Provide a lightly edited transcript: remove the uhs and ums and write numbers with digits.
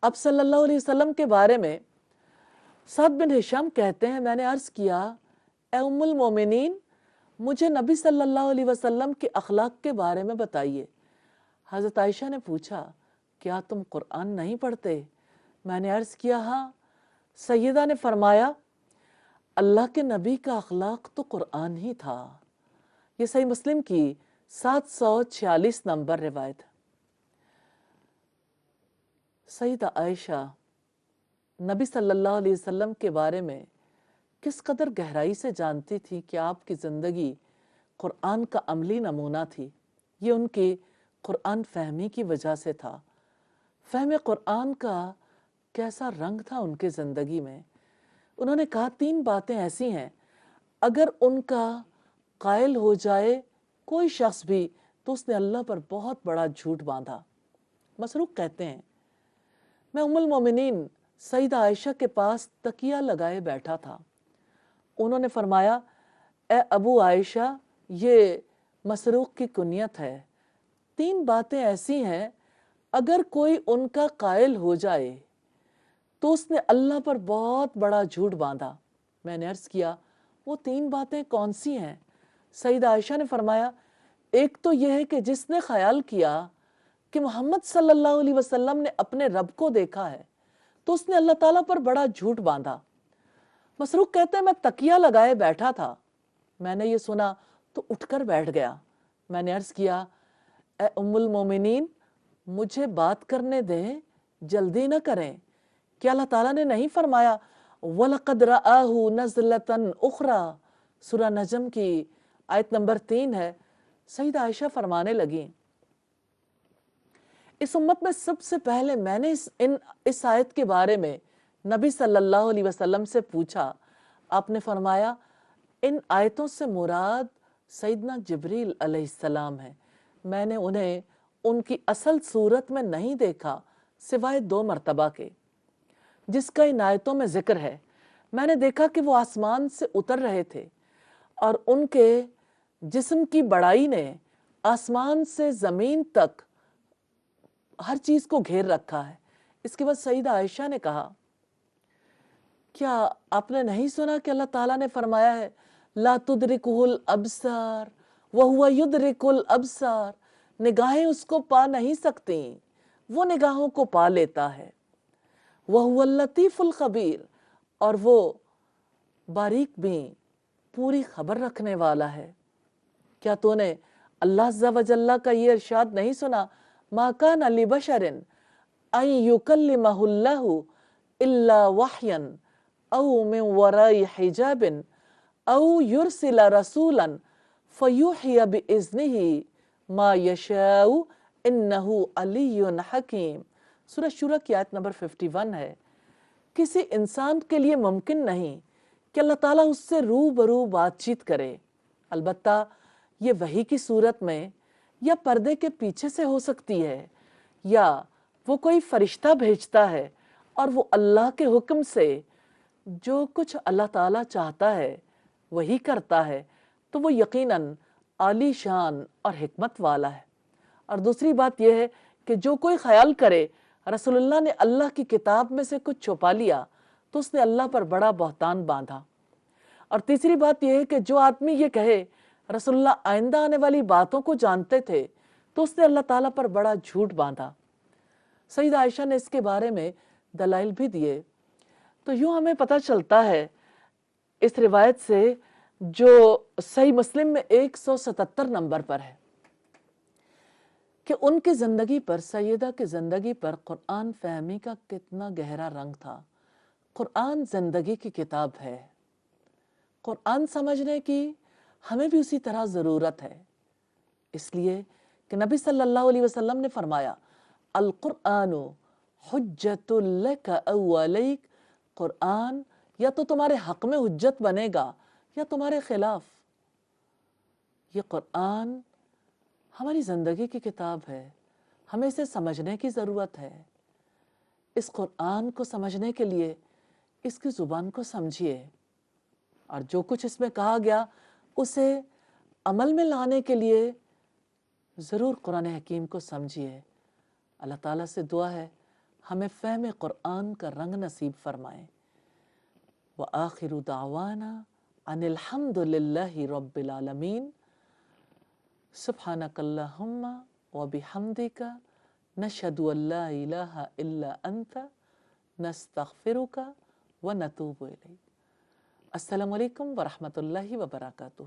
اب صلی اللہ علیہ وسلم کے بارے میں سعد بن ہشام کہتے ہیں، میں نے عرض کیا اے ام المومنین، مجھے نبی صلی اللہ علیہ وسلم کے اخلاق کے بارے میں بتائیے۔ حضرت عائشہ نے پوچھا کیا تم قرآن نہیں پڑھتے؟ میں نے عرض کیا ہاں۔ سیدہ نے فرمایا اللہ کے نبی کا اخلاق تو قرآن ہی تھا۔ یہ صحیح مسلم کی 746 نمبر روایت ہے۔ سیدہ عائشہ نبی صلی اللہ علیہ وسلم کے بارے میں کس قدر گہرائی سے جانتی تھی کہ آپ کی زندگی قرآن کا عملی نمونہ تھی۔ یہ ان کی قرآن فہمی کی وجہ سے تھا۔ فہم قرآن کا کیسا رنگ تھا ان کی زندگی میں۔ انہوں نے کہا 3 باتیں ایسی ہیں اگر ان کا قائل ہو جائے کوئی شخص بھی تو اس نے اللہ پر بہت بڑا جھوٹ باندھا۔ مسروق کہتے ہیں میں ام المومنین سیدہ عائشہ کے پاس تکیہ لگائے بیٹھا تھا۔ انہوں نے فرمایا اے ابو عائشہ، یہ مسروق کی کنیت ہے۔ 3 باتیں ایسی ہیں اگر کوئی ان کا قائل ہو جائے تو اس نے اللہ پر بہت بڑا جھوٹ باندھا۔ میں نے عرض کیا وہ 3 باتیں کون سی ہیں؟ سیدہ عائشہ نے فرمایا ایک تو یہ ہے کہ جس نے خیال کیا کہ محمد صلی اللہ علیہ وسلم نے اپنے رب کو دیکھا ہے تو اس نے اللہ تعالیٰ پر بڑا جھوٹ باندھا۔ مسروق کہتے ہیں میں تکیہ لگائے بیٹھا تھا، میں نے یہ سنا تو اٹھ کر بیٹھ گیا۔ میں نے عرض کیا اے ام المومنین، مجھے بات کرنے دیں، جلدی نہ کریں۔ کہ اللہ تعالیٰ نے نہیں فرمایا وَلَقَدْ رَآهُ نَزْلَةً أُخْرَى؟ سورہ نجم کی آیت نمبر 3 ہے۔ سیدہ عائشہ فرمانے لگیں اس امت میں سب سے پہلے میں نے اس آیت کے بارے میں نبی صلی اللہ علیہ وسلم سے پوچھا۔ آپ نے فرمایا ان آیتوں سے مراد سیدنا جبریل علیہ السلام ہے۔ میں نے انہیں ان کی اصل صورت میں نہیں دیکھا سوائے 2 مرتبہ کے جس کا ان آیتوں میں ذکر ہے۔ میں نے دیکھا کہ وہ آسمان سے اتر رہے تھے اور ان کے جسم کی بڑائی نے آسمان سے زمین تک ہر چیز کو گھیر رکھا ہے۔ اس کے بعد سیدہ عائشہ نے کہا کیا آپ نے نہیں سنا کہ اللہ تعالیٰ نے فرمایا ہے لا تدرکہ الابصار وہو یدرک الابصار؟ نگاہیں اس کو پا نہیں سکتی، وہ نگاہوں کو پا لیتا ہے۔ وہو اللطیف الخبیر، اور وہ باریک بھی پوری خبر رکھنے والا ہے۔ کیا تو نے اللہ عز و جل کا یہ ارشاد نہیں سنا ما کان لبشر ان یکلمہ اللہ الا وحیا او من وراء حجاب او یرسل رسولا فیوحی باذنہ ما یشاء انہ علی حکیم۔ سورہ شورى کی آیت نمبر 51 ہے۔ کسی انسان کے لیے ممکن نہیں کہ اللہ تعالیٰ اس سے روبرو بات چیت کرے، البتہ یہ وحی کی صورت میں یا پردے کے پیچھے سے ہو سکتی ہے، یا وہ کوئی فرشتہ بھیجتا ہے اور وہ اللہ کے حکم سے جو کچھ اللہ تعالیٰ چاہتا ہے وہی کرتا ہے، تو وہ یقیناً عالی شان اور حکمت والا ہے۔ اور دوسری بات یہ ہے کہ جو کوئی خیال کرے رسول اللہ نے اللہ کی کتاب میں سے کچھ چھپا لیا تو اس نے اللہ پر بڑا بہتان باندھا۔ اور تیسری بات یہ ہے کہ جو آدمی یہ کہے رسول اللہ آئندہ آنے والی باتوں کو جانتے تھے تو اس نے اللہ تعالیٰ پر بڑا جھوٹ باندھا۔ سیدہ عائشہ نے اس کے بارے میں دلائل بھی دیے۔ تو یوں ہمیں پتہ چلتا ہے اس روایت سے جو صحیح مسلم میں 177 نمبر پر ہے کہ ان کی زندگی پر، سیدہ کی زندگی پر قرآن فہمی کا کتنا گہرا رنگ تھا۔ قرآن زندگی کی کتاب ہے۔ قرآن سمجھنے کی ہمیں بھی اسی طرح ضرورت ہے، اس لیے کہ نبی صلی اللہ علیہ وسلم نے فرمایا القرآن حجت لک او علیک، قرآن یا تو تمہارے حق میں حجت بنے گا یا تمہارے خلاف۔ یہ قرآن ہماری زندگی کی کتاب ہے، ہمیں اسے سمجھنے کی ضرورت ہے۔ اس قرآن کو سمجھنے کے لیے اس کی زبان کو سمجھیے، اور جو کچھ اس میں کہا گیا اسے عمل میں لانے کے لیے ضرور قرآن حکیم کو سمجھیے۔ اللہ تعالیٰ سے دعا ہے ہمیں فہم قرآن کا رنگ نصیب فرمائے۔ وآخر دعوانا ان الحمد للہ رب العالمین۔ سبحانک اللہم وبحمدک نشہد ان لا الہ الا انت نستغفرک ونتوب الیک۔ السلام علیکم ورحمۃ اللہ وبرکاتہ۔